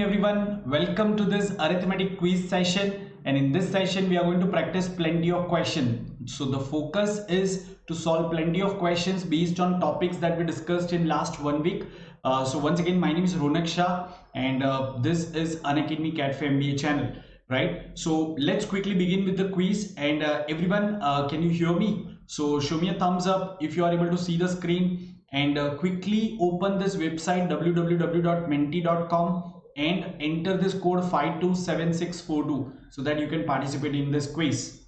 Everyone, welcome to this arithmetic quiz session, and in this session we are going to practice plenty of questions. So the focus is to solve plenty of questions based on topics that we discussed in last 1 week. So once again, my name is Ronak Shah, and this is Unacademy CAT4MBA channel, right? So let's quickly begin with the quiz. And everyone, can you hear me? So show me a thumbs up if you are able to see the screen, and quickly open this website www.menti.com and enter this code 527642 so that you can participate in this quiz.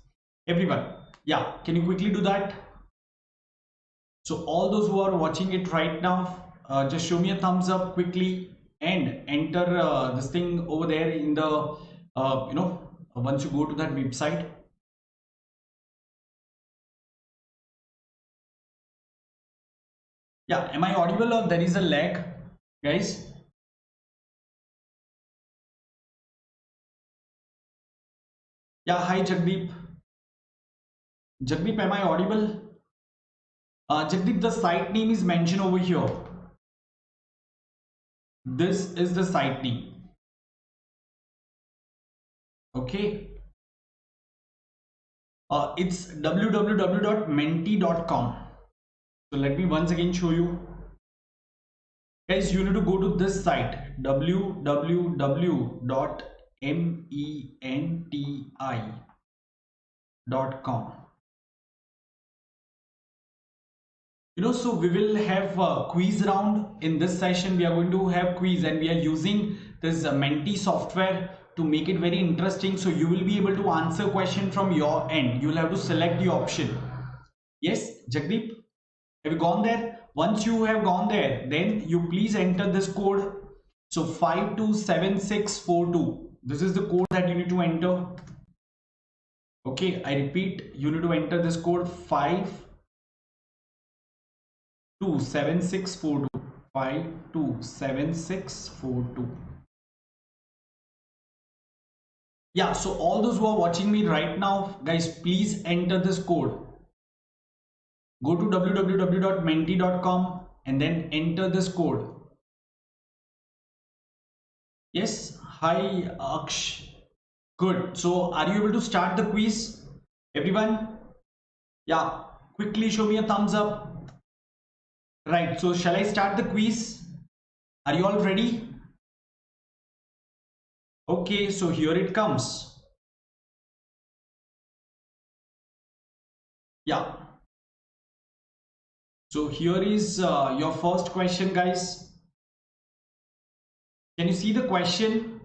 Everyone, yeah, can you quickly do that? So all those who are watching it right now, just show me a thumbs up quickly and enter this thing over there in the once you go to that website. Yeah, am I audible or there is a lag, guys? Yeah, hi Jagdeep. Jagdeep, am I audible? Jagdeep, the site name is mentioned over here. This is the site name. Okay. It's www.menti.com. So let me once again show you. Guys, you need to go to this site www.menti.com. So we will have a quiz round in this session. We are going to have quiz, and we are using this Menti software to make it very interesting. So you will be able to answer question from your end. You will have to select the option. Yes, Jagdeep, have you gone there? Once you have gone there, then you please enter this code. So 527642. This is the code that you need to enter. Okay, I repeat, you need to enter this code 527642. 527642. Yeah, so all those who are watching me right now, guys, please enter this code. Go to www.menti.com and then enter this code. Yes, hi Aksh. Good. So are you able to start the quiz? Everyone? Yeah, quickly show me a thumbs up. Right, so shall I start the quiz? Are you all ready? Okay, so here it comes. Yeah. So here is your first question, guys. Can you see the question?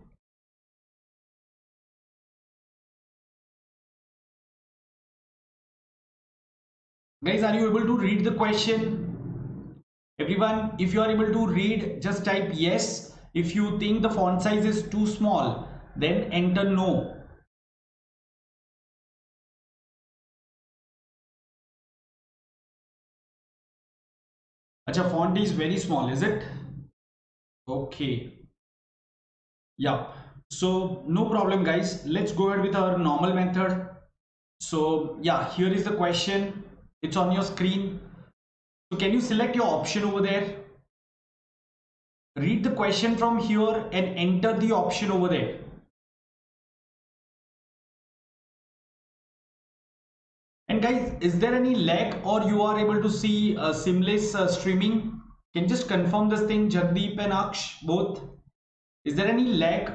Guys, are you able to read the question? Everyone, if you are able to read, just type yes. If you think the font size is too small, then enter no. Acha, font is very small, is it? Okay. Yeah. So no problem, guys. Let's go ahead with our normal method. So yeah, here is the question. It's on your screen. So can you select your option over there? Read the question from here and enter the option over there. And guys, is there any lag or you are able to see seamless streaming? Can you just confirm this thing, Jagdeep and Aksh, both? Is there any lag?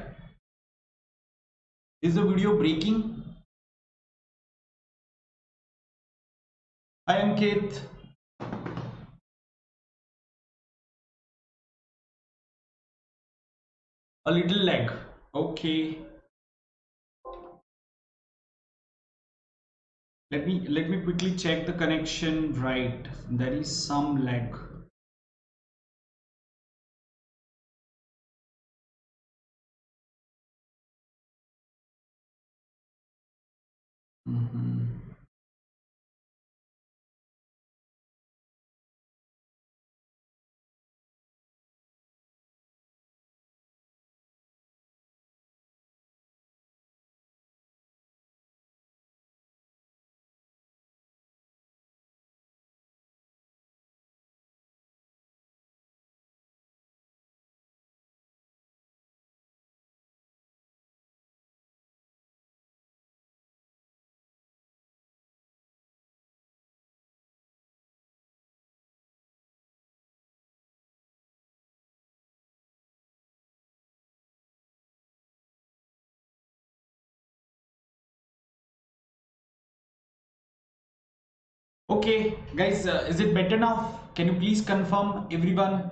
Is the video breaking? I am Keith. A little lag. Okay. Let me quickly check the connection. Right, there is some lag. Okay, guys, is it better now? Can you please confirm, everyone?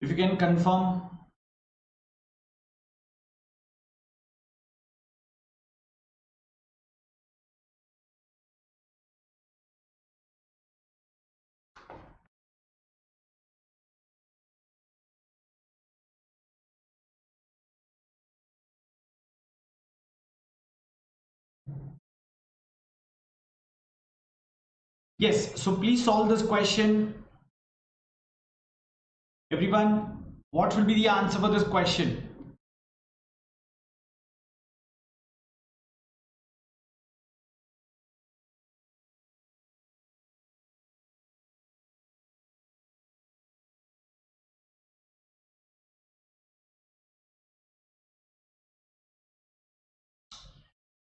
If you can confirm. Yes, so please solve this question. Everyone, what will be the answer for this question?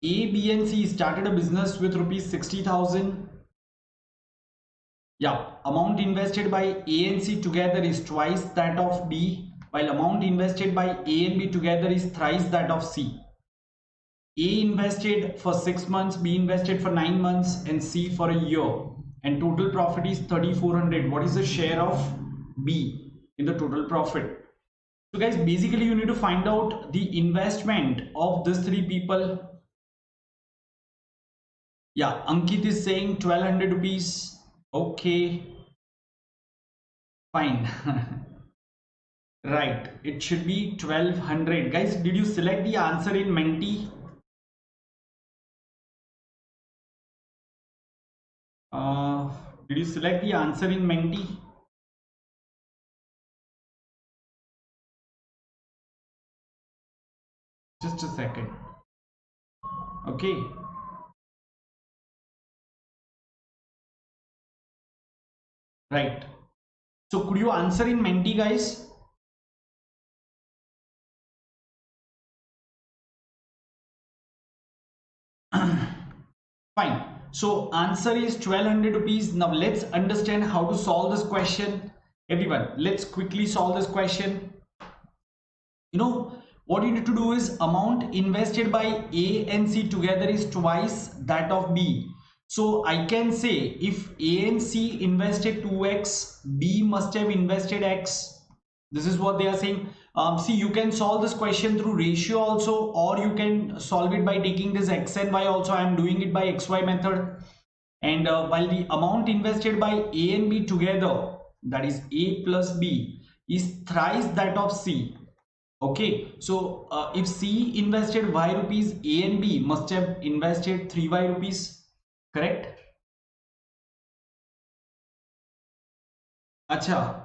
A, B, and C started a business with rupees 60,000. Yeah, amount invested by A and C together is twice that of B, while amount invested by A and B together is thrice that of C. A invested for 6 months, B invested for 9 months, and C for a year. And total profit is 3,400. What is the share of B in the total profit? So guys, basically you need to find out the investment of these three people. Yeah, Ankit is saying 1,200 rupees. Okay, fine. Right, it should be 1,200. Guys, did you select the answer in Menti? Uh, did you select the answer in Menti? Just a second. Okay. Right. So could you answer in Menti, guys? Fine. So answer is 1,200 rupees. Now let's understand how to solve this question. Everyone, let's quickly solve this question. You know, what you need to do is amount invested by A and C together is twice that of B. So I can say if A and C invested 2x, B must have invested x. This is what they are saying. See, you can solve this question through ratio also, or you can solve it by taking this x and y also. I am doing it by xy method. And while the amount invested by A and B together, that is A plus B, is thrice that of C. Okay, so if C invested y rupees, A and B must have invested 3y rupees, correct? Acha.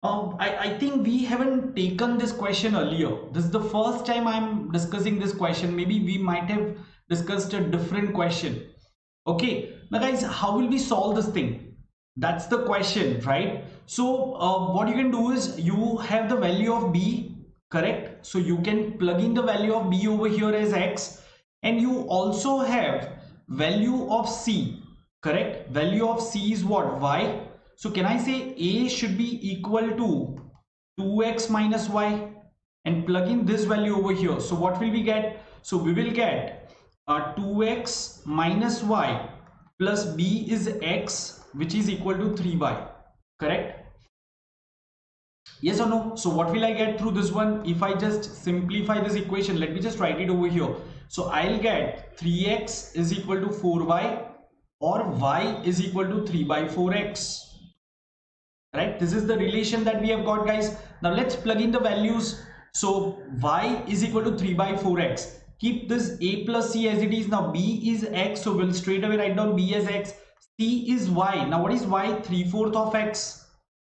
I think we haven't taken this question earlier. This is the first time I'm discussing this question. Maybe we might have discussed a different question. Okay, now guys, how will we solve this thing? That's the question, right? So what you can do is you have the value of B, correct? So you can plug in the value of B over here as X, and you also have value of C, correct? Value of C is what? Y. So can I say A should be equal to 2x minus y, and plug in this value over here? So what will we get? So we will get 2x minus y plus b is x, which is equal to 3y, correct? Yes or no? So what will I get through this one? If I just simplify this equation, let me just write it over here. So I'll get 3x is equal to 4y, or y is equal to 3 by 4x. Right, this is the relation that we have got, guys. Now let's plug in the values. So y is equal to 3 by 4x. Keep this a plus c as it is. Now b is x, so we'll straight away write down b as x. C is y. Now what is y? 3/4 of x.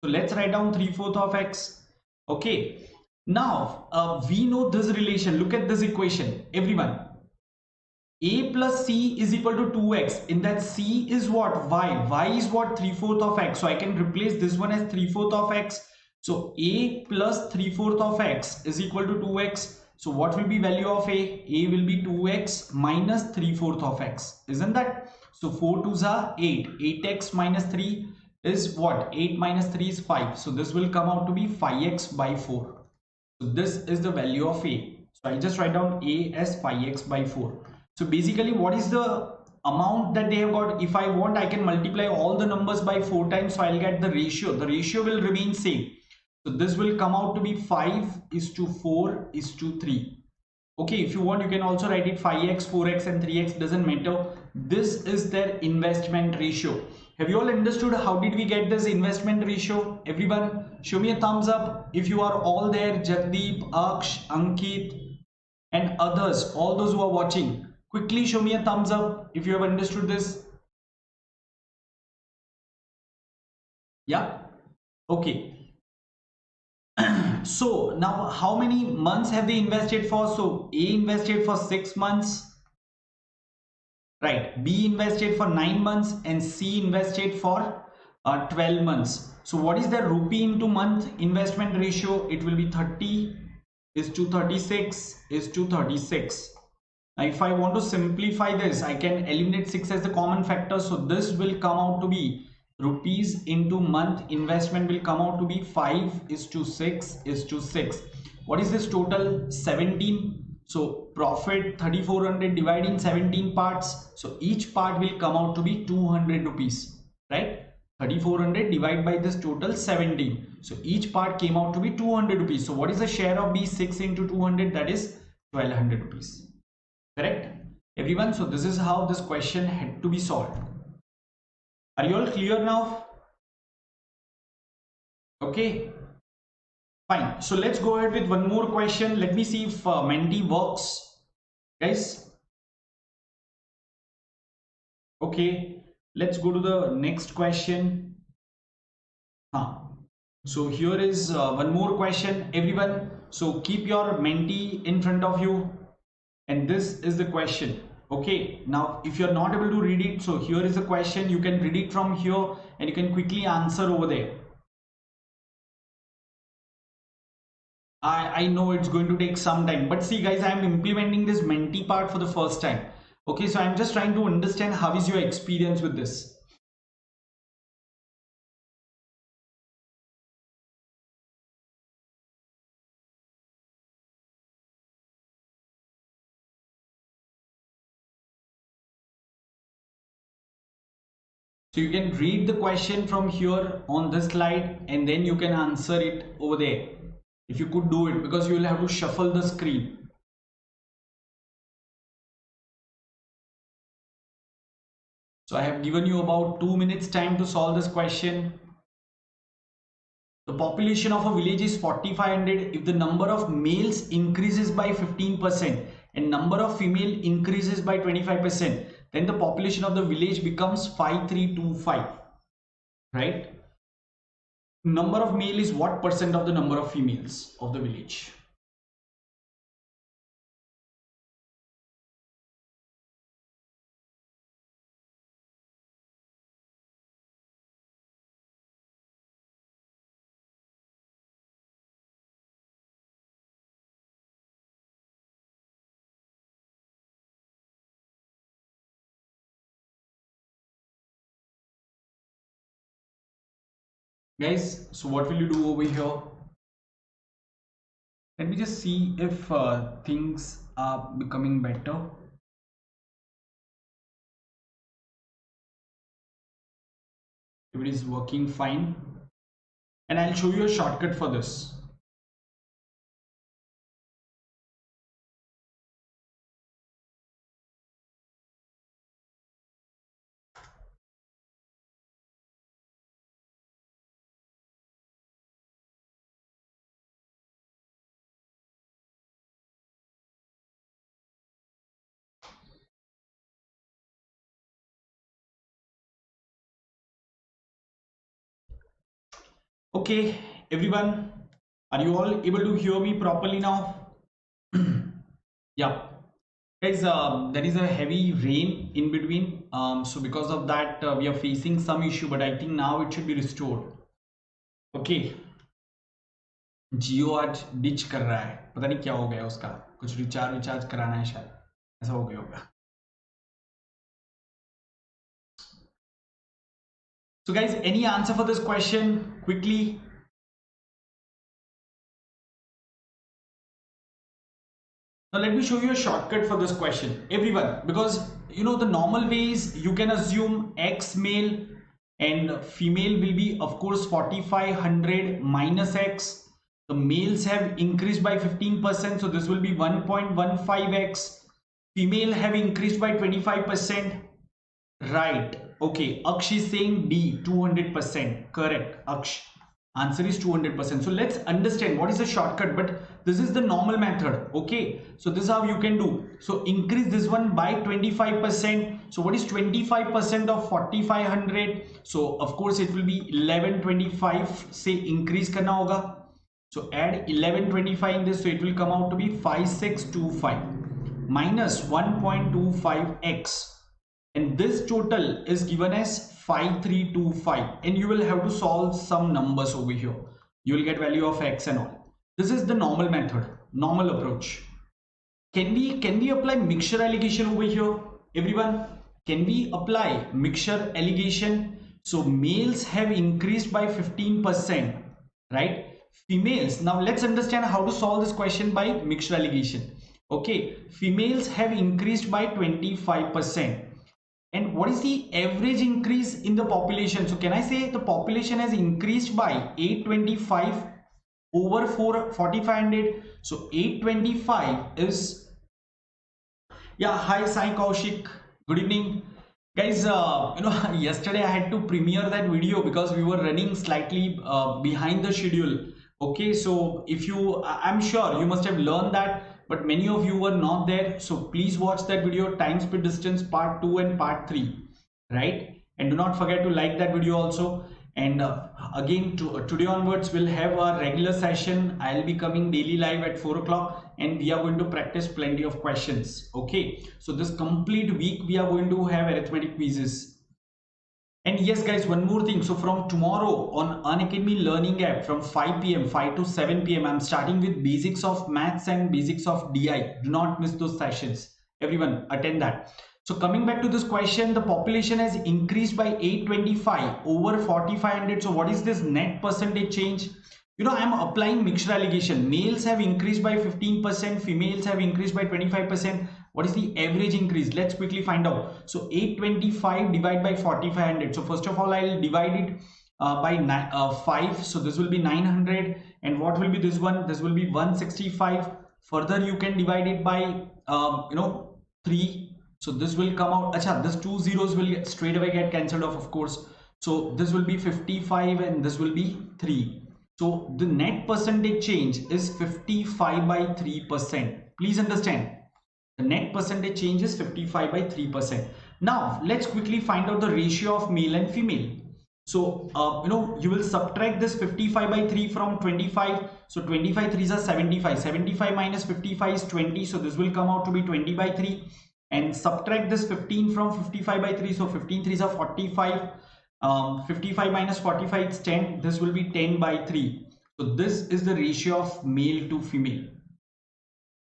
So let's write down 3/4 of x. Okay, now we know this relation. Look at this equation, everyone. A plus C is equal to 2x. In that C is what? Y. Y is what? 3/4 of x. So I can replace this one as 3/4 of x. So A plus 3/4 of x is equal to 2x. So what will be value of A? A will be 2x minus 3/4 of x. Isn't that? So 4 2s are 8. 8x minus 3 is what? 8 minus 3 is 5. So this will come out to be 5x by 4. So this is the value of A. So I just write down A as 5x by 4. So basically, what is the amount that they have got? If I want, I can multiply all the numbers by 4 times, so I'll get the ratio. The ratio will remain same. So this will come out to be 5:4:3. Okay, if you want, you can also write it 5x, 4x, and 3x, doesn't matter. This is their investment ratio. Have you all understood how did we get this investment ratio? Everyone, show me a thumbs up if you are all there. Jagdeep, Aksh, Ankit, and others, all those who are watching, quickly show me a thumbs up if you have understood this. Yeah, okay. So now how many months have they invested for? So A invested for 6 months, right? B invested for 9 months, and C invested for 12 months. So what is the rupee into month investment ratio? It will be 30 is to 36 is to 36. Now if I want to simplify this, I can eliminate 6 as the common factor. So this will come out to be rupees into month investment will come out to be 5 is to 6 is to 6. What is this total? 17. So profit 3400 dividing 17 parts. So each part will come out to be 200 rupees, right? 3400 divided by this total 17. So each part came out to be 200 rupees. So what is the share of B? 6 into 200, that is 1200 rupees. Correct, everyone? So this is how this question had to be solved. Are you all clear now? Okay, fine. So let's go ahead with one more question. Let me see if Menti works, guys. Okay, let's go to the next question. So here is one more question, everyone. So keep your Menti in front of you, and this is the question. Okay, now if you're not able to read it, so here is the question. You can read it from here and you can quickly answer over there. I know it's going to take some time, but see guys, I'm implementing this Menti part for the first time. Okay, so I'm just trying to understand how is your experience with this. So you can read the question from here on this slide and then you can answer it over there. If you could do it, because you will have to shuffle the screen. So I have given you about 2 minutes time to solve this question. The population of a village is 4500 if the number of males increases by 15% and number of female increases by 25%, then the population of the village becomes 5325, right? Number of male is what percent of the number of females of the village? Guys, so what will you do over here? Let me just see if things are becoming better. If it is working fine, and I'll show you a shortcut for this. Okay, everyone, are you all able to hear me properly now? Yeah, guys, there is a heavy rain in between. So because of that, we are facing some issue, but I think now it should be restored. Okay, जियो आज ditch कर रहा है, पता नहीं क्या हो गया उसका, कुछ रिचार्ज कराना है शायद, ऐसा हो गया होगा. So guys, any answer for this question quickly? Now let me show you a shortcut for this question, everyone, because you know the normal way is you can assume X male and female will be of course 4500 minus X. The males have increased by 15%, so this will be 1.15X. Female have increased by 25%. Right. Okay. Aksh is saying D, 200%. Correct. Aksh. Answer is 200%. So let's understand what is the shortcut, but this is the normal method. Okay. So this is how you can do. So increase this one by 25%. So what is 25% of 4500? So of course it will be 1125 say increase karna hoga. So add 1125 in this, so it will come out to be 5625 minus 1.25x, and this total is given as 5325, and you will have to solve some numbers over here. You will get value of x and all. This is the normal method, normal approach. Can we apply mixture allegation over here, everyone? Can we apply mixture allegation? So males have increased by 15%, right? Females, now let's understand how to solve this question by mixture allegation. Okay, females have increased by 25%. And what is the average increase in the population? So can I say the population has increased by 825 over 4500? So 825 is, yeah, hi Sai Kaushik, good evening. Guys, yesterday I had to premiere that video because we were running slightly behind the schedule. Okay, so if you, I'm sure you must have learned that, but many of you were not there. So please watch that video, time, speed, distance, part 2 and part 3, right? And do not forget to like that video also. And again, today onwards, we'll have a regular session. I'll be coming daily live at 4 o'clock and we are going to practice plenty of questions. Okay, so this complete week, we are going to have arithmetic quizzes. And yes guys, one more thing. So from tomorrow on Unacademy Learning app from 5 p.m. 5 to 7 p.m. I'm starting with basics of maths and basics of DI. Do not miss those sessions. Everyone attend that. So coming back to this question, the population has increased by 825 over 4500. So what is this net percentage change? You know, I'm applying mixture allegation. Males have increased by 15%, females have increased by 25%. What is the average increase? Let's quickly find out. So 825 divided by 4500. So first of all, I'll divide it by 5. So this will be 900. And what will be this one? This will be 165. Further, you can divide it by 3. So this will come out. Acha, this 2 zeros will straight away get cancelled off, of course. So this will be 55 and this will be 3. So the net percentage change is 55 by 3%. Please understand. The net percentage change is 55 by 3%. Now let's quickly find out the ratio of male and female. So you will subtract this 55 by 3 from 25. So 25 3s are 75. 75 minus 55 is 20. So this will come out to be 20 by 3. And subtract this 15 from 55 by 3. So 15 3s are 45. 55 minus 45 is 10. This will be 10 by 3. So this is the ratio of male to female.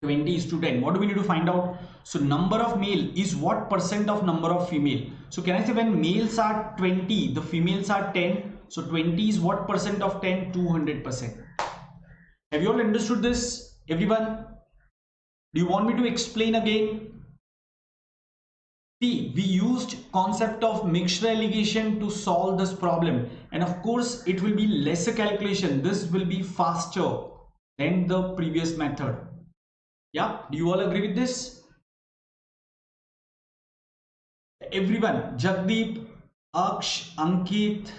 20 is to 10. What do we need to find out? So number of male is what percent of number of female? So can I say when males are 20, the females are 10. So 20 is what percent of 10? 200%. Have you all understood this, everyone? Do you want me to explain again? See, we used concept of mixture allegation to solve this problem, and of course it will be lesser calculation. This will be faster than the previous method. Yeah, do you all agree with this? Everyone, Jagdeep, Aksh, Ankit,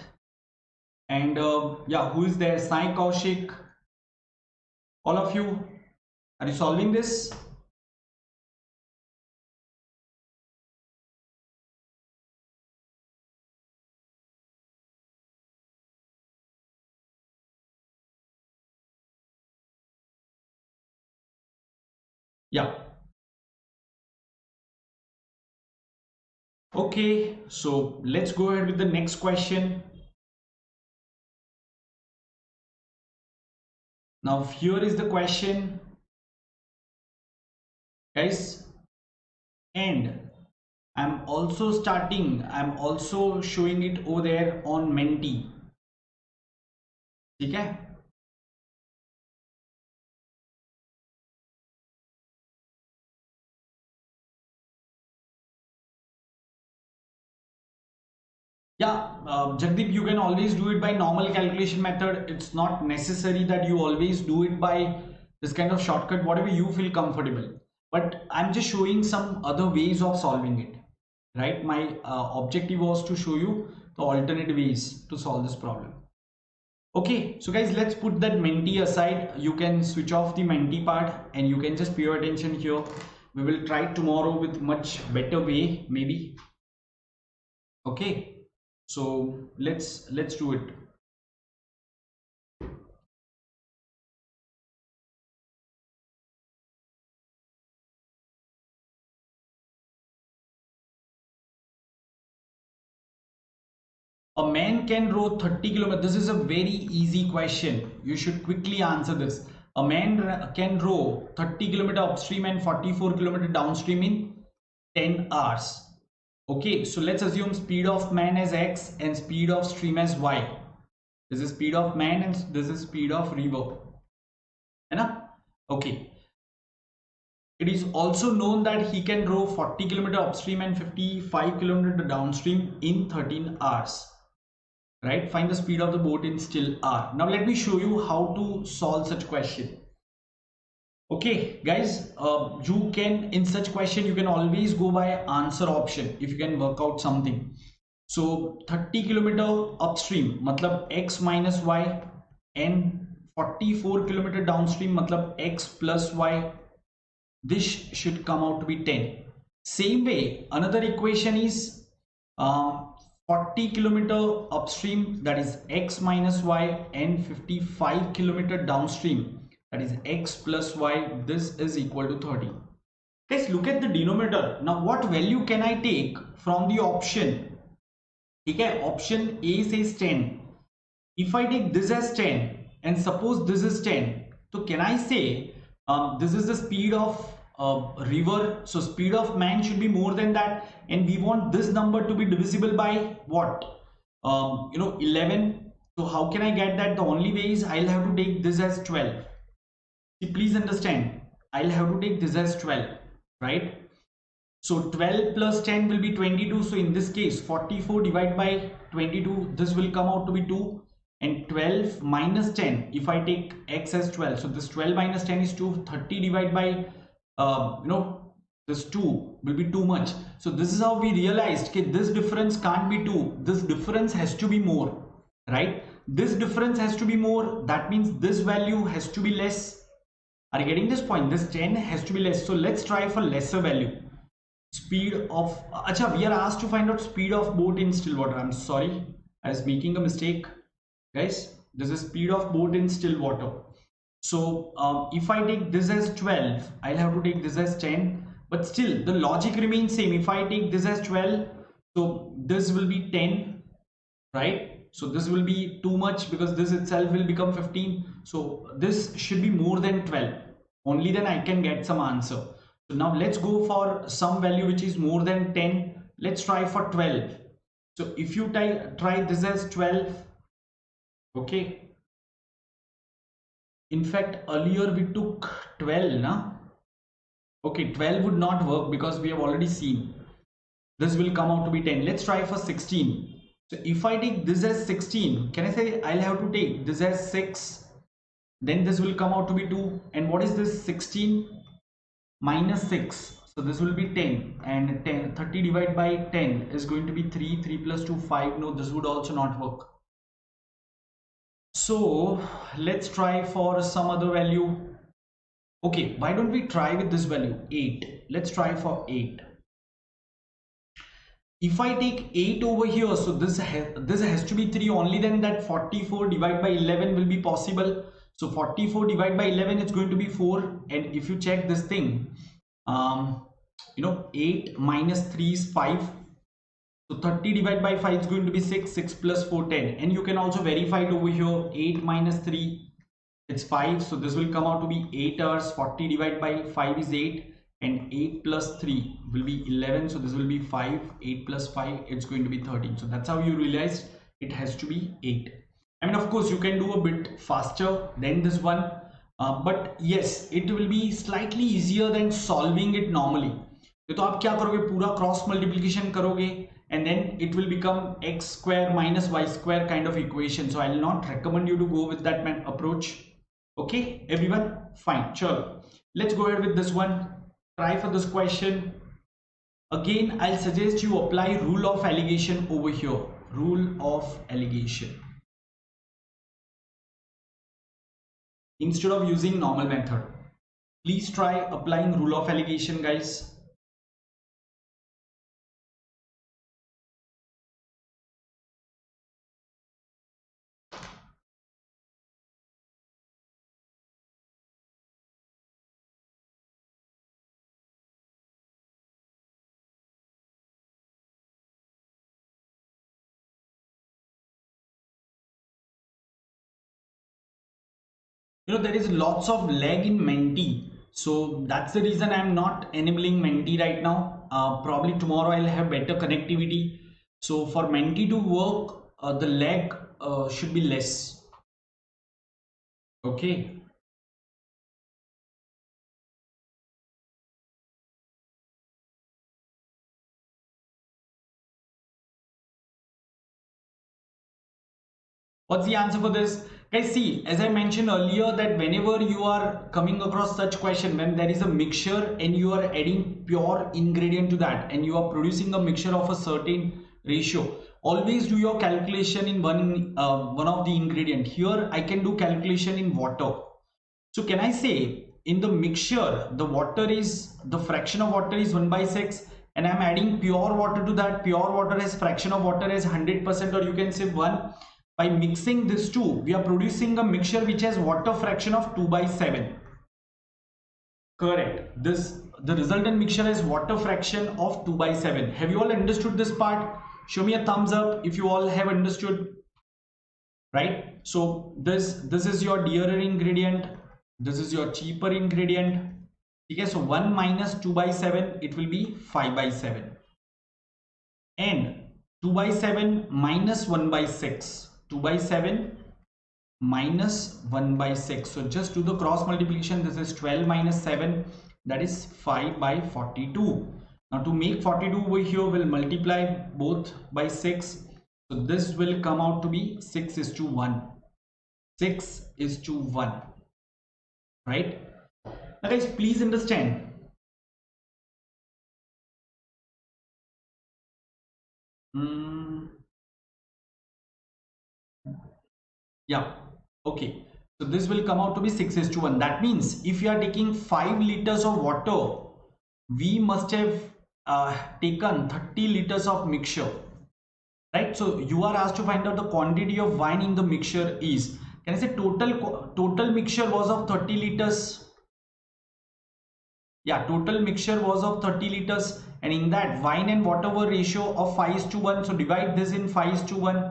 and who is there? Sai Kaushik. All of you, are you solving this? Yeah. Okay, so let's go ahead with the next question. Now here is the question, guys, and I'm also showing it over there on Menti. Okay. Jagdeep, you can always do it by normal calculation method. It's not necessary that you always do it by this kind of shortcut, whatever you feel comfortable. But I'm just showing some other ways of solving it, right? My objective was to show you the alternate ways to solve this problem. Okay, so guys, let's put that Menti aside. You can switch off the Menti part and you can just pay attention here. We will try tomorrow with much better way, maybe. Okay, so let's do it. A man can row 30 kilometers. This is a very easy question. You should quickly answer this. A man can row 30 kilometers upstream and 44 kilometers downstream in 10 hours. Okay, so let's assume speed of man as x and speed of stream as y. This is speed of man and this is speed of river. Okay. It is also known that he can row 40 kilometers upstream and 55 kilometers downstream in 13 hours. Right? Find the speed of the boat in still R. Now let me show you how to solve such question. Okay, guys, you can, in such question, you can always go by answer option if you can work out something. So 30 kilometer upstream, matlab x minus y, and 44 kilometer downstream, matlab x plus y. This should come out to be 10. Same way, another equation is 40 kilometer upstream, that is x minus y, and 55 kilometer downstream, that is x plus y. This is equal to 30. Guys, look at the denominator. Now what value can I take from the option? Okay, option A says 10. If I take this as 10 and suppose this is 10, so can I say this is the speed of river, so speed of man should be more than that, and we want this number to be divisible by what? 11. So how can I get that? The only way is I'll have to take this as 12. See, please understand, I'll have to take this as 12, right? So 12 plus 10 will be 22. So in this case, 44 divided by 22, this will come out to be 2. And 12 minus 10, if I take x as 12, so this 12 minus 10 is 2. 30 divided by this 2 will be too much. So this is how we realized that this difference can't be 2. This difference has to be more, right? This difference has to be more. That means this value has to be less. Are you getting this point? This 10 has to be less. So let's try for lesser value. Speed of we are asked to find out speed of boat in still water. I'm sorry, I was making a mistake, guys. This is speed of boat in still water. So if I take this as 12, I'll have to take this as 10, but still the logic remains same. If I take this as 12, so this will be 10, right? So this will be too much because this itself will become 15. So this should be more than 12. Only then I can get some answer. So now let's go for some value which is more than 10. Let's try for 12. So if you try this as 12, okay. In fact, earlier we took 12, na? Okay, 12 would not work because we have already seen. This will come out to be 10. Let's try for 16. So if I take this as 16, can I say I'll have to take this as 6? Then this will come out to be 2. And what is this? 16 minus 6. So this will be 10. And 30 divided by 10 is going to be 3. 3 plus 2, 5. No, this would also not work. So let's try for some other value. Okay, why don't we try with this value 8? Let's try for 8. If I take 8 over here, so this has to be 3, only then that 44 divided by 11 will be possible. So 44 divided by 11 is going to be 4. And if you check this thing, 8 minus 3 is 5. So 30 divided by 5 is going to be 6. 6 plus 4, 10. And you can also verify it over here. 8 minus 3, it's 5. So this will come out to be 8 hours. 40 divided by 5 is 8. And 8 plus 3 will be 11. So this will be 5. 8 plus 5, it's going to be 13. So that's how you realized it has to be 8. I mean, of course, you can do a bit faster than this one. But yes, it will be slightly easier than solving it normally. तो आप क्या करोगे, पूरा cross multiplication करोगे and then it will become x square minus y square kind of equation. So I'll not recommend you to go with that approach. Okay, everyone, fine. Sure, let's go ahead with this one. Try for this question. Again, I'll suggest you apply rule of alligation over here. Rule of alligation instead of using normal method. Please try applying rule of alligation, guys. There is lots of lag in Menti, so that's the reason I'm not enabling Menti right now. Probably tomorrow I'll have better connectivity, so for Menti to work, the lag should be less. Okay. What's the answer for this? Guys, see, as I mentioned earlier, that whenever you are coming across such question, when there is a mixture and you are adding pure ingredient to that and you are producing a mixture of a certain ratio, always do your calculation in one of the ingredient. Here I can do calculation in water. So can I say in the mixture, the fraction of water is 1/6, and I'm adding pure water to that. Pure water has fraction of water as 100%, or you can say 1. By mixing these two, we are producing a mixture which has water fraction of 2/7. Correct. The resultant mixture has water fraction of 2/7. Have you all understood this part? Show me a thumbs up if you all have understood. Right? So this is your dearer ingredient. This is your cheaper ingredient. Okay, so 1 minus 2/7, it will be 5/7. And 2/7 minus 1/6. 2/7 minus 1/6. So just do the cross multiplication. This is 12 minus 7, that is 5/42. Now to make 42 over here, we'll multiply both by 6. So this will come out to be 6:1. 6:1. Right? Now guys, please understand. Yeah, okay. So this will come out to be 6:1. That means if you are taking 5 liters of water, we must have taken 30 liters of mixture. Right? So you are asked to find out the quantity of wine in the mixture is. Can I say total mixture was of 30 liters? Yeah, total mixture was of 30 liters, and in that wine and water were ratio of 5:1. So divide this in 5:1.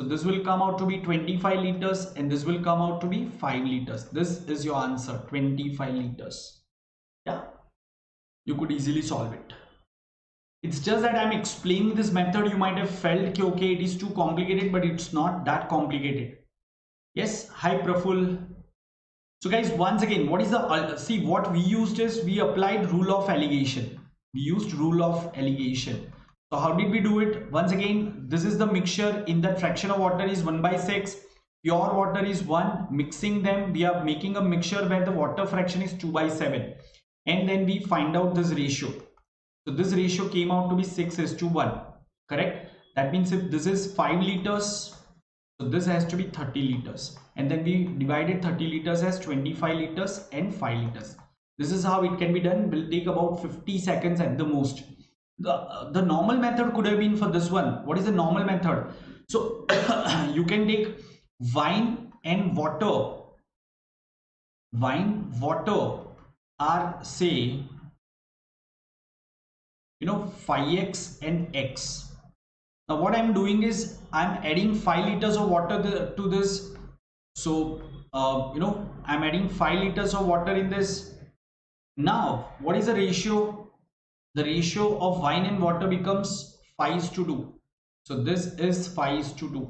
So this will come out to be 25 liters and this will come out to be 5 liters. This is your answer, 25 liters. Yeah, you could easily solve it. It's just that I'm explaining this method. You might have felt okay, it is too complicated, but it's not that complicated. Yes, hi Praful. So guys, once again, what is the see, what we used is we applied rule of alligation. We used rule of alligation. So how did we do it? Once again, this is the mixture. In that fraction of water is 1/6, pure water is 1. Mixing them, we are making a mixture where the water fraction is 2/7, and then we find out this ratio. So this ratio came out to be 6:1. Correct? That means if this is 5 liters, so this has to be 30 liters, and then we divided 30 liters as 25 liters and 5 liters. This is how it can be done. Will take about 50 seconds at the most. The normal method could have been for this one. What is the normal method? So you can take wine and water. Wine, water are, say, 5x and x. Now what I'm doing is I'm adding 5 liters of water to this. So I'm adding 5 liters of water in this. Now what is the ratio? The ratio of wine and water becomes 5:2. So this is 5:2.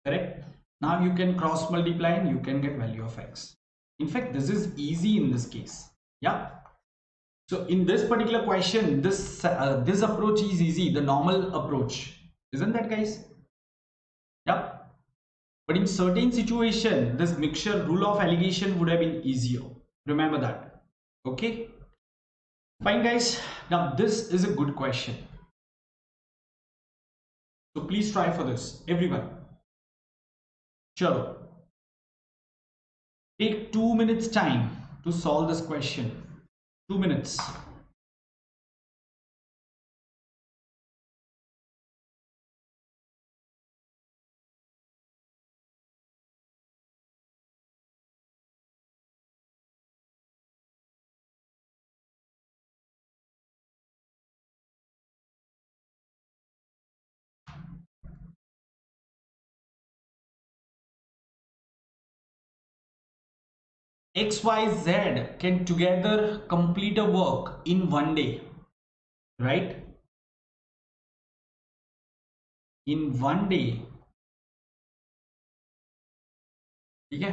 Correct? Now you can cross multiply and you can get value of x. In fact, this is easy in this case. Yeah. So in this particular question, this approach is easy, the normal approach, isn't that, guys? Yeah. But in certain situation, this mixture rule of alligation would have been easier. Remember that. Okay. Fine, guys. Now this is a good question. So please try for this, everyone. Chalo. Take 2 minutes time to solve this question. 2 minutes. X, Y, Z can together complete a work in one day, right? In one day. ठीक है?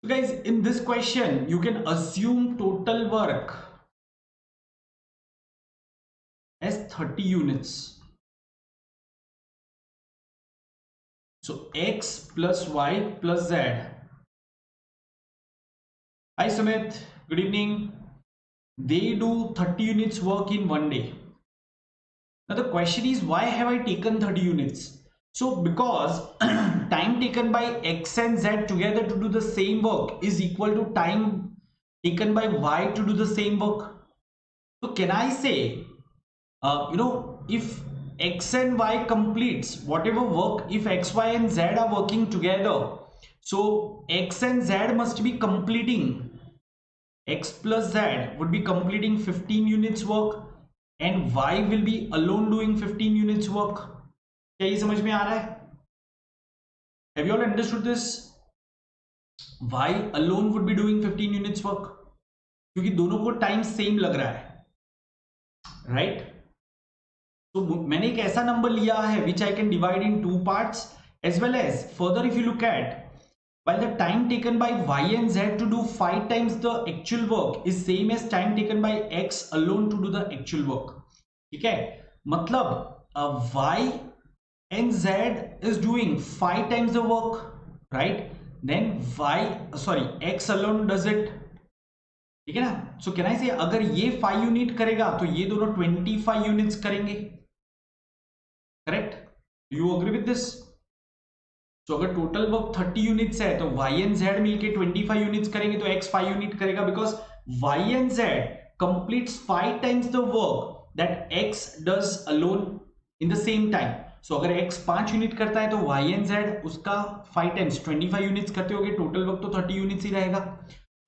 So guys, in this question, you can assume total work as 30 units. So X plus Y plus Z. Hi Sumit, good evening. They do 30 units work in one day. Now the question is, why have I taken 30 units? So because time taken by X and Z together to do the same work is equal to time taken by Y to do the same work. So can I say, if X and Y completes whatever work, if X, Y and Z are working together, so X and Z must be completing, X plus Z would be completing 15 units work and Y will be alone doing 15 units work. क्या ये समझ में आ रहा है? Have you all understood this? Y alone would be doing 15 units work क्योंकि दोनों को time same लग रहा है, राइट? तो मैंने एक ऐसा नंबर लिया है which I can divide in two parts, as well as further if you look at, while the time taken by Y and Z to do 5 times the actual work is same as time taken by X alone to do the actual work. ठीक है, मतलब Y and Z is doing 5 times the work, right? Then X alone does it. ठीक है ना? So can I say अगर ये 5 unit करेगा तो ये दोनों 25 यूनिट्स करेंगे, correct? You agree with this? तो अगर टोटल वर्क 30 यूनिट्स है तो Y and Z मिलके 25 यूनिट्स करेंगे तो X 5 यूनिट करेगा, because Y and Z completes 5 times the work that X does alone in the same time. So अगर X 5 unit करता है तो Y and Z उसका 5 times 25 यूनिट्स करते होगे, टोटल वर्क तो 30 यूनिट्स ही रहेगा.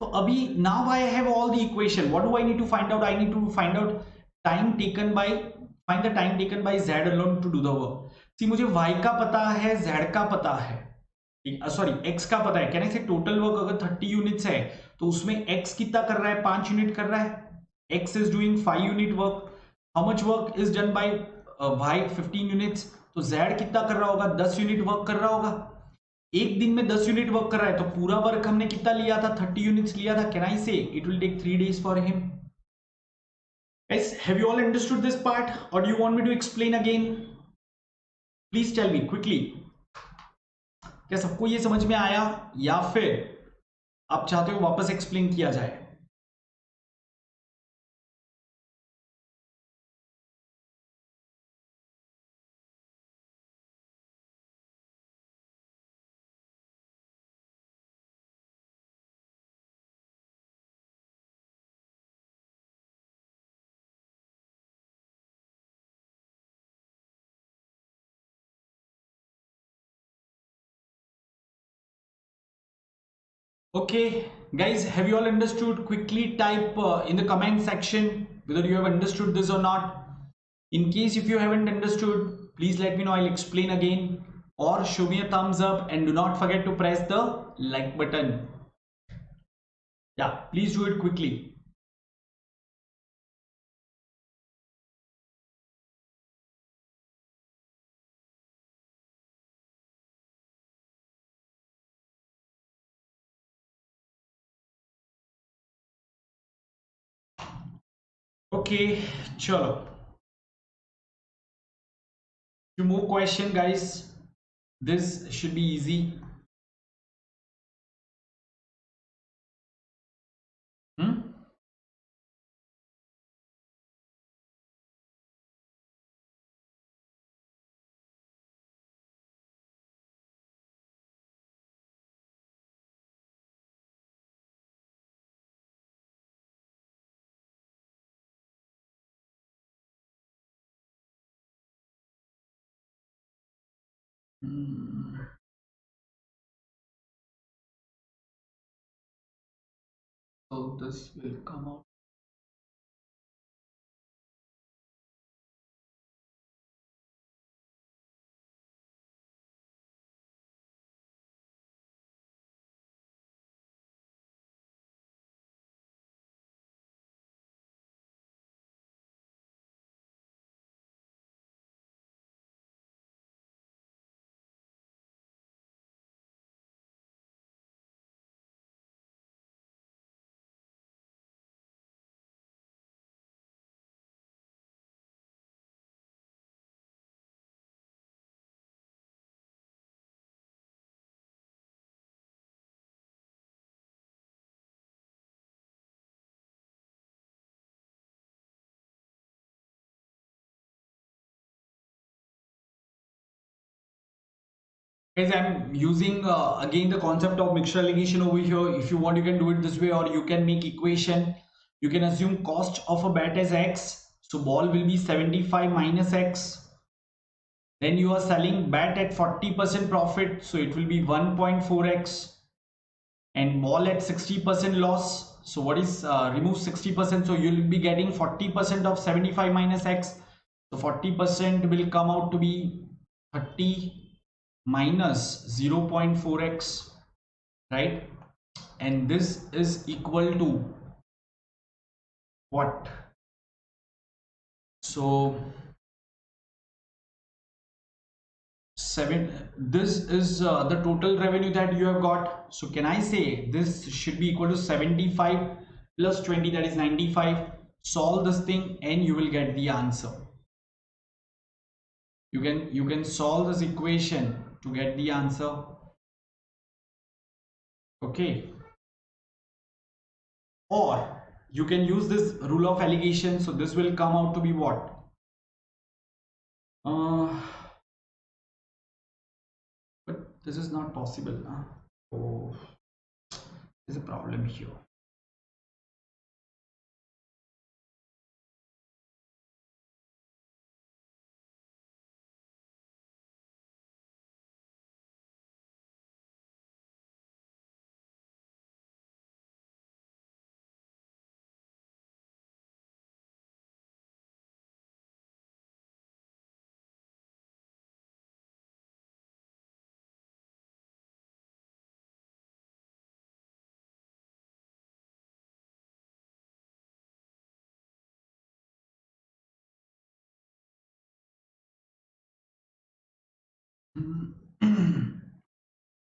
तो अभी now I have all the equation. What do I need to find out? I need to find out find the time taken by Z alone to do the work. See, मुझे Y का पता है, Z का पता है, sorry X का पता है. कैन आई से टोटल वर्क अगर 30 यूनिट्स है तो उसमें X कितना कर रहा है? 5 यूनिट कर रहा है. X is doing 5 unit work. How much work is done by Y? 15 units. तो Z कितना कर रहा होगा? 10 यूनिट वर्क कर रहा होगा. एक दिन में 10 यूनिट वर्क कर रहा है तो पूरा वर्क हमने कितना लिया था? 30 यूनिट्स लिया था. Can I say it will take 3 days for him? Guys, have you all understood this part or do you want me to explain again? Please tell me quickly. क्या सबको ये समझ में आया या फिर आप चाहते हो वापस एक्सप्लेन किया जाए? Okay, guys, have you all understood? Quickly type in the comment section whether you have understood this or not. In case if you haven't understood, please let me know, I'll explain again, or show me a thumbs up and do not forget to press the like button. Yeah, please do it quickly. Okay, chalo. Few more question, guys. This should be easy. Hmm? Hmm. So this will come out. Guys, I'm using again the concept of mixture alligation over here. If you want, you can do it this way, or you can make equation. You can assume cost of a bet as X. So ball will be 75 minus X. Then you are selling bet at 40% profit. So it will be 1.4X. And ball at 60% loss. So what is remove 60%? So you'll be getting 40% of 75 minus X. So 40% will come out to be 30 minus 0.4x, right? And this is equal to what? So 7, this is the total revenue that you have got. So can I say this should be equal to 75 plus 20, that is 95. Solve this thing and you will get the answer. You can solve this equation to get the answer. Okay, or you can use this rule of alligation. So this will come out to be what? But this is not possible. Oh, there's a problem here. Hmm.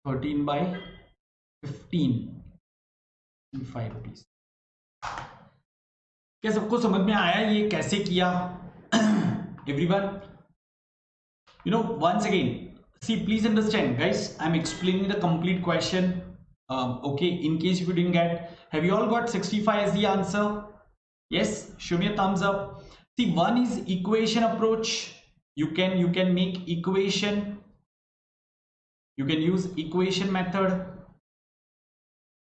13 by 15, 5 rupees. क्या सबको समझ में आया ये कैसे किया? Everyone, you know, once again, see, please understand, guys, I'm explaining the complete question. Okay, in case if you didn't get, have you all got 65 as the answer? Yes, show me a thumbs up. See, one is equation approach. You can make equation. You can use equation method,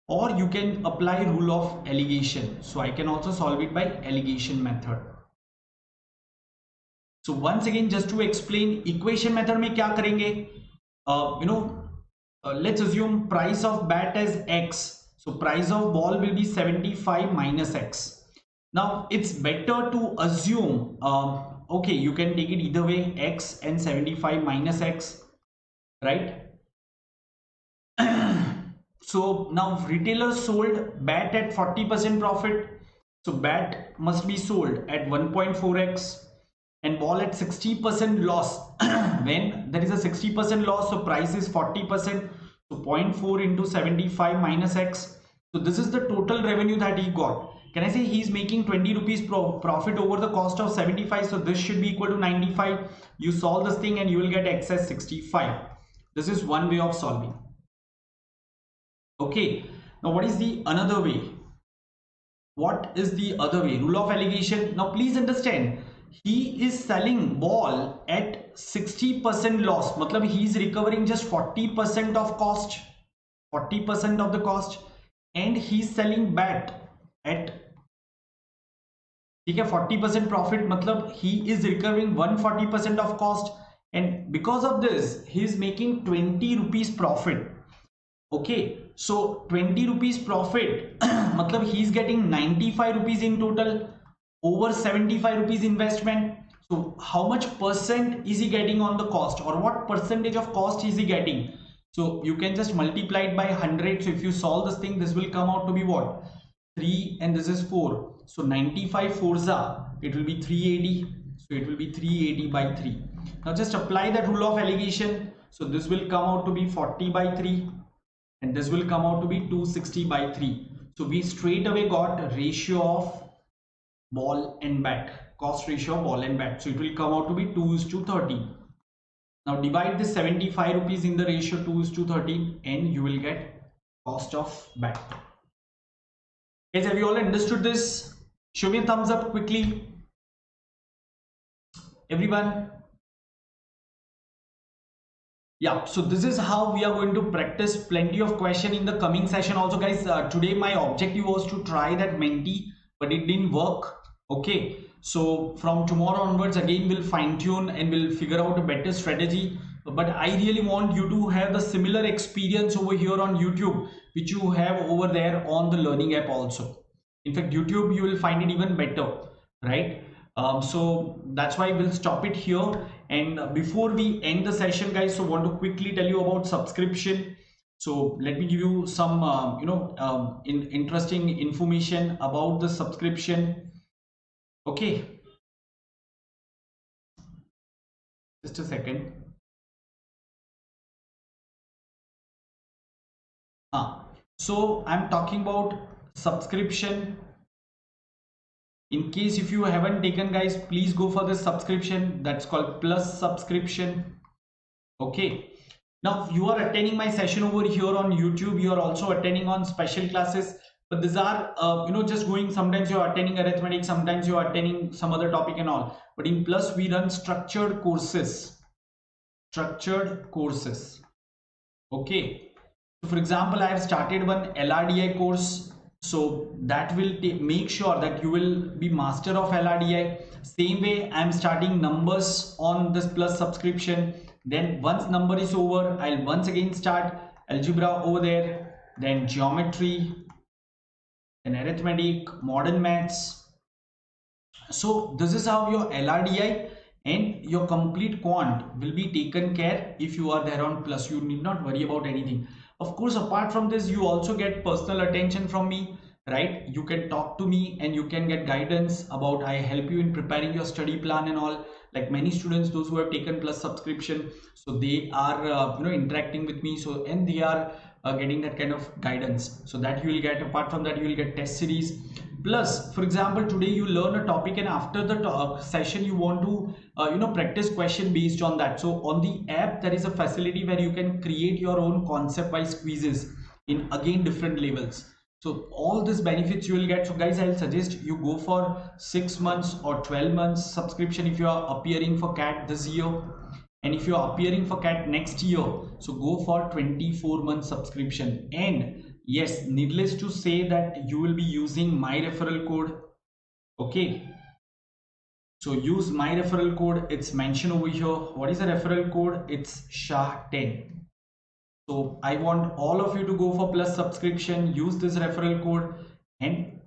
or you can apply rule of alligation. So I can also solve it by alligation method. So once again, just to explain, equation method में क्या करेंगे? Let's assume price of bat as X. So price of ball will be 75 minus X. Now it's better to assume okay, you can take it either way, x and 75 minus x, right? So now retailers sold bat at 40% profit. So bat must be sold at 1.4x and ball at 60% loss. When there is a 60% loss, so price is 40%. So 0.4 into 75 minus x. So this is the total revenue that he got. Can I say he's making 20 rupees profit over the cost of 75? So this should be equal to 95. You solve this thing and you will get x as 65. This is one way of solving. Okay, now what is the another way? What is the other way? Rule of alligation. Now please understand, he is selling ball at 60% loss. Matlab he is recovering just 40% of cost, 40% of the cost, and he is selling bat at 40% profit. Matlab he is recovering 140% of cost, and because of this he is making 20 rupees profit. Okay, so 20 rupees profit, matlab he is getting 95 rupees in total over 75 rupees investment. So how much percent is he getting on the cost, or what percentage of cost is he getting? So you can just multiply it by 100. So if you solve this thing, this will come out to be what? 3 and this is 4. So 95 forza, it will be 380. So it will be 380 by 3. Now just apply that rule of alligation. So this will come out to be 40 by 3. And this will come out to be 260 by 3. So we straight away got a ratio of ball and bat, cost ratio of ball and bat. So it will come out to be 2:30. Now divide this 75 rupees in the ratio 2:30 and you will get cost of bat. Guys, have you all understood this? Show me a thumbs up quickly. Everyone. Yeah, so this is how we are going to practice plenty of question in the coming session also, guys. Today my objective was to try that Menti, but it didn't work. Okay, so from tomorrow onwards again we'll fine tune and we'll figure out a better strategy. But I really want you to have the similar experience over here on YouTube which you have over there on the learning app also. In fact, YouTube you will find it even better, right? So that's why we'll stop it here. And before we end the session, guys, so want to quickly tell you about subscription. So let me give you some interesting information about the subscription. Okay, just a second. So I'm talking about subscription. In case if you haven't taken, guys, please go for this subscription. That's called Plus subscription. Okay, now you are attending my session over here on YouTube. You are also attending on special classes, but these are just going, sometimes you are attending arithmetic, sometimes you are attending some other topic and all. But in Plus we run structured courses. Okay, so for example, I have started one LRDI course. So that will make sure that you will be master of LRDI. Same way I am starting numbers on this Plus subscription. Then once number is over, I'll once again start algebra over there, then geometry, then arithmetic, modern maths. So this is how your LRDI and your complete quant will be taken care if you are there on Plus. You need not worry about anything. Of course, apart from this, you also get personal attention from me, right? You can talk to me and you can get guidance about, I help you in preparing your study plan and all. Like many students, those who have taken Plus subscription, so they are interacting with me, so and they are getting that kind of guidance. So that you will get. Apart from that, you will get test series. Plus, for example, today you learn a topic and after the session you want to practice question based on that. So on the app there is a facility where you can create your own concept wise quizzes in again different levels. So all these benefits you will get. So guys, I'll suggest you go for 6 months or 12 months subscription if you are appearing for CAT this year, and if you are appearing for CAT next year, so go for 24-month subscription. And yes, needless to say that you will be using my referral code. Okay, so use my referral code. It's mentioned over here. What is the referral code? It's SHAH10. So I want all of you to go for Plus subscription, use this referral code, and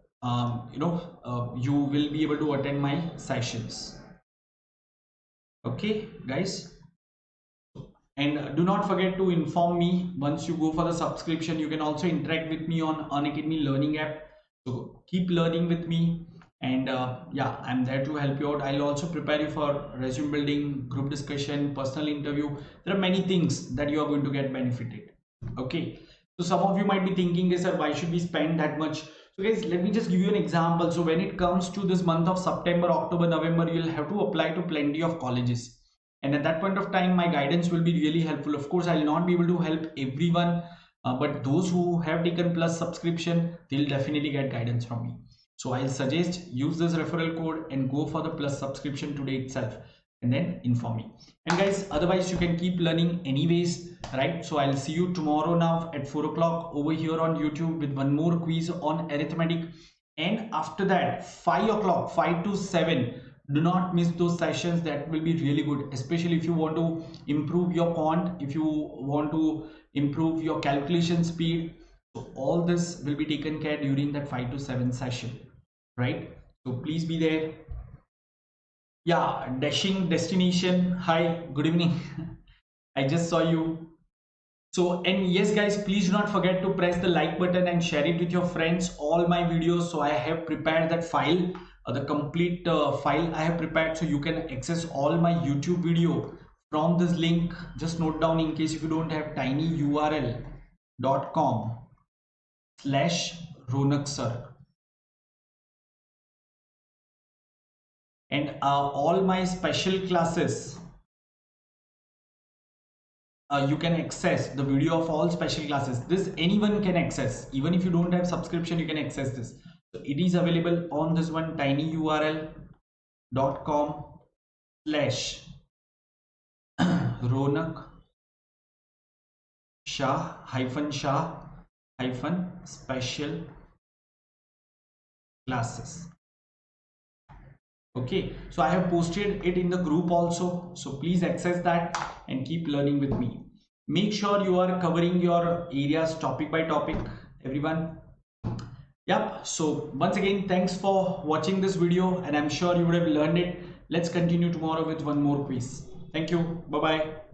you will be able to attend my sessions. Okay, guys. And do not forget to inform me once you go for the subscription. You can also interact with me on Unacademy Learning app. So keep learning with me. And yeah, I'm there to help you out. I'll also prepare you for resume building, group discussion, personal interview. There are many things that you are going to get benefited. Okay. So some of you might be thinking, sir, why should we spend that much? So guys, let me just give you an example. So when it comes to this month of September, October, November, you'll have to apply to plenty of colleges, and at that point of time my guidance will be really helpful. Of course, I'll not be able to help everyone, but those who have taken plus subscription, they'll definitely get guidance from me. So I'll suggest use this referral code and go for the plus subscription today itself, and then inform me. And guys, otherwise you can keep learning anyways, right? So I'll see you tomorrow now at 4 o'clock over here on YouTube with one more quiz on arithmetic. And after that, 5 o'clock, 5 to 7, do not miss those sessions. That will be really good, especially if you want to improve your quant, if you want to improve your calculation speed. So all this will be taken care during that 5 to 7 session, right? So please be there. Yeah, dashing destination, hi, good evening. I just saw you. So, and yes guys, please do not forget to press the like button and share it with your friends, all my videos. So I have prepared that file, the complete file I have prepared, so you can access all my YouTube video from this link. Just note down, in case if you don't have, tinyurl.com/Ronak Shah. And all my special classes, you can access the video of all special classes. This anyone can access, even if you don't have subscription, you can access this. So it is available on this one, tinyurl.com/Ronak Shah-special classes. Okay, so I have posted it in the group also, so please access that and keep learning with me. Make sure you are covering your areas topic by topic, everyone. Yep, so once again, thanks for watching this video, and I'm sure you would have learned it. Let's continue tomorrow with one more quiz. Thank you. Bye bye.